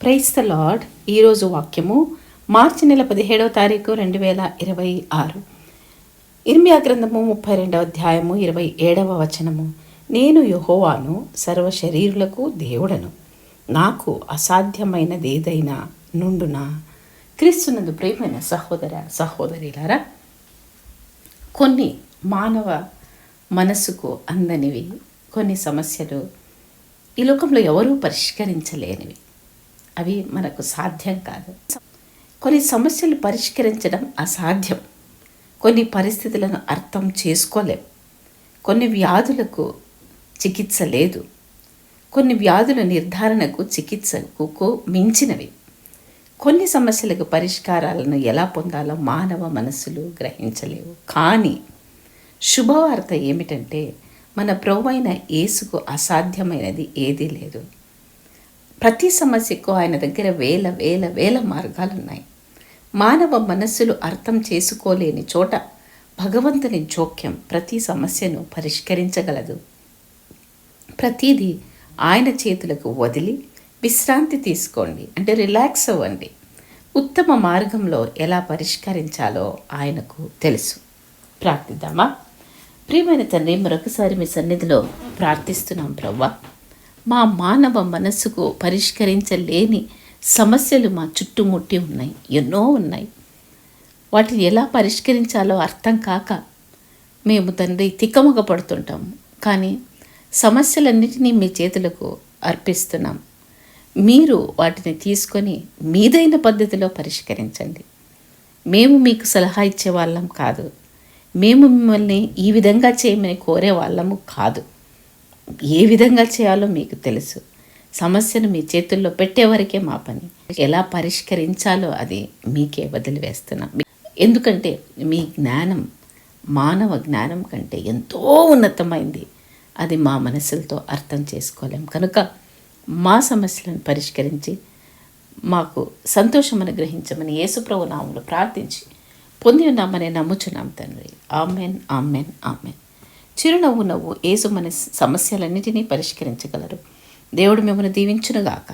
Praise the lord. ఈరోజు వాక్యము మార్చి నెల 17వ తారీఖు 2026. ఇర్మియా గ్రంథము 32వ అధ్యాయము 27వ వచనము. నేను యెహోవాను, సర్వ శరీరులకు దేవుడను, నాకు అసాధ్యమైనదేదైనా నుండునా. క్రీస్తునందు ప్రియమైన సహోదర సహోదరులారా, కొన్ని మానవ మనసుకు అందనివి కొన్ని సమస్యలు ఈ లోకంలో ఎవరూ పరిష్కరించలేనివి, అవి మనకు సాధ్యం కాదు. కొన్ని సమస్యలు పరిష్కరించడం అసాధ్యం. కొన్ని పరిస్థితులను అర్థం చేసుకోలేం. కొన్ని వ్యాధులకు చికిత్స లేదు. కొన్ని వ్యాధుల నిర్ధారణకు చికిత్సకు మించినవి. కొన్ని సమస్యలకు పరిష్కారాలను ఎలా పొందాలో మానవ మనస్సులు గ్రహించలేవు. కానీ శుభవార్త ఏమిటంటే, మన ప్రభువైన యేసుకు అసాధ్యమైనది ఏదీ లేదు. ప్రతి సమస్యకు ఆయన దగ్గర వేల వేల వేల మార్గాలున్నాయి. మానవ మనస్సులు అర్థం చేసుకోలేని చోట భగవంతుని జోక్యం ప్రతి సమస్యను పరిష్కరించగలదు. ప్రతిదీ ఆయన చేతులకు వదిలి విశ్రాంతి తీసుకోండి, అంటే రిలాక్స్ అవ్వండి. ఉత్తమ మార్గంలో ఎలా పరిష్కరించాలో ఆయనకు తెలుసు. ప్రార్థిద్దామా? ప్రియమైన తండ్రి, మరొకసారి మీ సన్నిధిలో ప్రార్థిస్తున్నాం ప్రభువా. మా మానవ మనస్సుకు పరిష్కరించలేని సమస్యలు మా చుట్టుముట్టి ఉన్నాయి, ఎన్నో ఉన్నాయి. వాటిని ఎలా పరిష్కరించాలో అర్థం కాక మేము తండ్రి తికమక పడుతుంటాము. కానీ సమస్యలన్నిటినీ మీ చేతులకు అర్పిస్తున్నాం. మీరు వాటిని తీసుకొని మీదైన పద్ధతిలో పరిష్కరించండి. మేము మీకు సలహా ఇచ్చే వాళ్ళం కాదు. మేము మిమ్మల్ని ఈ విధంగా చేయమని కోరే వాళ్ళము కాదు. ఏ విధంగా చేయాలో మీకు తెలుసు. సమస్యను మీ చేతుల్లో పెట్టేవరకే మా పని. ఎలా పరిష్కరించాలో అది మీకే వదిలివేస్తున్నాం. ఎందుకంటే మీ జ్ఞానం మానవ జ్ఞానం కంటే ఎంతో ఉన్నతమైంది. అది మా మనసులతో అర్థం చేసుకోలేం. కనుక మా సమస్యలను పరిష్కరించి మాకు సంతోషం అనుగ్రహించమని యేసుప్రభు నామములో ప్రార్థించి పొంది ఉన్నామని నమ్ముచున్నాం తండ్రి. Amen, amen, amen. చిరునవ్వు నవ్వు యేసు మన సమస్యలన్నిటినీ పరిష్కరించగలరు. దేవుడు మిమ్మల్ని దీవించునుగాక.